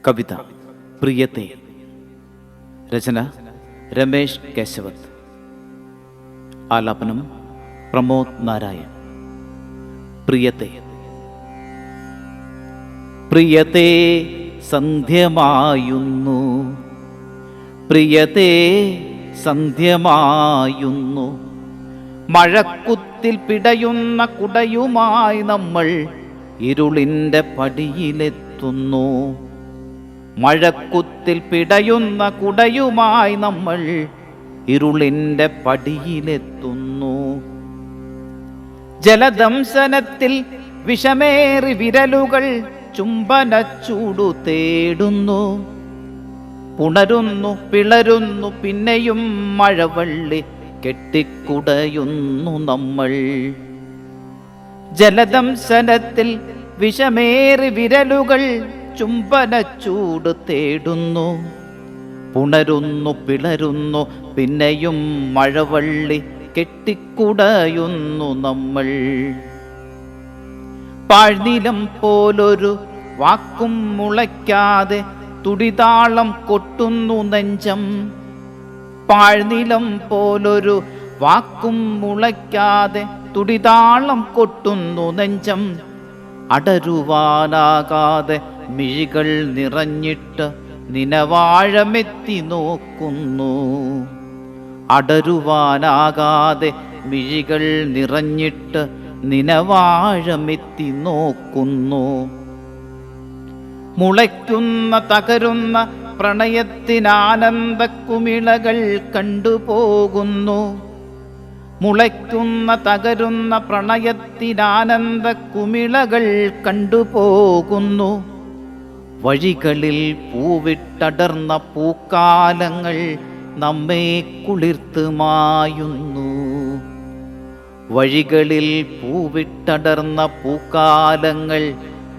കവിത പ്രിയത്തെ. രചന രമേശ് കേശവത്. ആലാപനം പ്രമോദ് നാരായൺ. പ്രിയത്തെ. പ്രിയത്തെ സന്ധ്യമായുന്നു, പ്രിയത്തെ സന്ധ്യമായുന്നു. മഴക്കുത്തിൽ പിടയുന്ന കുടയുമായി നമ്മൾ ഇരുളിൻ്റെ പടിയിലെത്തുന്നു. മഴക്കുത്തിൽ പിടയുന്ന കുടയുമായി നമ്മൾ ഇരുളിൻ്റെ പടിയിലെത്തുന്നു. ജലദംശനത്തിൽ വിഷമേറി വിരലുകൾ ചുംബനച്ചൂടു തേടുന്നു. പുണരുന്നു പിളരുന്നു പിന്നെയും മഴവള്ളി കെട്ടിക്കുടയുന്നു നമ്മൾ. ജലദംശനത്തിൽ വിഷമേറി വിരലുകൾ ചുംബനച്ചൂട് തേടുന്നു. പുണരുന്നു പിളരുന്നു പിന്നെയും മഴവള്ളി കെട്ടിക്കുടയുന്നു നമ്മൾ. പാഴ്നിലം പോലൊരു വാക്കും മുളയ്ക്കാതെ തുടിതാളം കൊട്ടുന്നു നെഞ്ചം. പാഴ്നിലം പോലൊരു വാക്കും മുളയ്ക്കാതെ തുടിതാളം കൊട്ടുന്നു നെഞ്ചം. അടരുവാനാകാതെ മിഴികൾ നിറഞ്ഞിട്ട് നിനവാഴമെത്തി നോക്കുന്നു. അടരുവാനാകാതെ മിഴികൾ നിറഞ്ഞിട്ട് നിനവാഴമെത്തി നോക്കുന്നു. മുളയ്ക്കുന്ന തകരുന്ന പ്രണയത്തിനാനന്ദ കുമിളകൾ കണ്ടുപോകുന്നു. മുളയ്ക്കുന്ന തകരുന്ന പ്രണയത്തിനാനന്ദ കുമിളകൾ കണ്ടുപോകുന്നു. വഴികളിൽ പൂവിട്ടടർന്ന പൂക്കാലങ്ങൾ നമ്മെ കുളിർത്ത് മായുന്നു. വഴികളിൽ പൂവിട്ടടർന്ന പൂക്കാലങ്ങൾ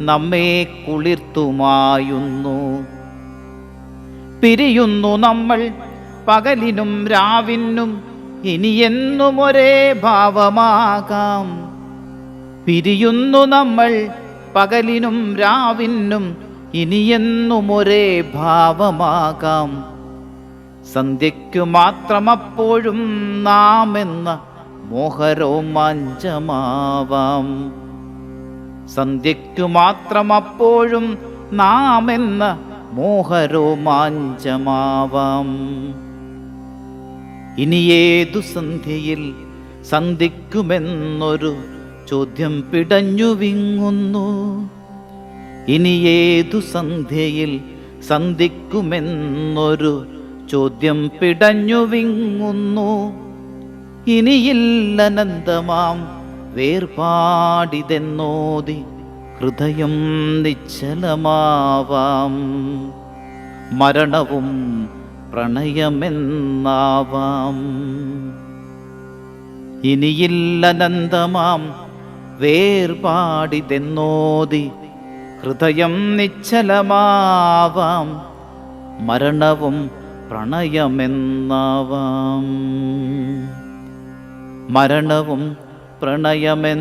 നമ്മെ കുളിർത്തുമായുന്നു. പിരിയുന്നു നമ്മൾ പകലിനും രാവിനും, ഇനിയെന്നും ഒരേ ഭാവമാകാം. പിരിയുന്നു നമ്മൾ പകലിനും രാവിനും, ഇനിയെന്നും ഒരേ ഭാവമാകാം. സന്ധ്യയ്ക്കു മാത്രമപ്പോഴും നാം എന്ന മോഹരോമാഞ്ചമാവാം. സന്ധ്യയ്ക്കു മാത്രമപ്പോഴും നാം എന്ന മോഹരോമാഞ്ചമാവാം. ഇനിയേതു സന്ധ്യയിൽ സന്ധിക്കുമെന്നൊരു ചോദ്യം പിടഞ്ഞു വിങ്ങുന്നു. ഇനിയേതു സന്ധ്യയിൽ സന്ധിക്കുമെന്നൊരു ചോദ്യം പിടഞ്ഞു വിങ്ങുന്നു. ഇനിയില്ലനന്തമാം വേർപാടിതെന്നോതി ഹൃദയം നിശ്ചലമാവാം. മരണവും പ്രണയമെന്നാവാം. ഇനിയില്ലനന്തമാം വേർപാടിതെന്നോതി ഹൃദയം നിശ്ചലമാവാം. മരണവും പ്രണയമെന്നാവാം. മരണവും പ്രണയമെന്നാവാം.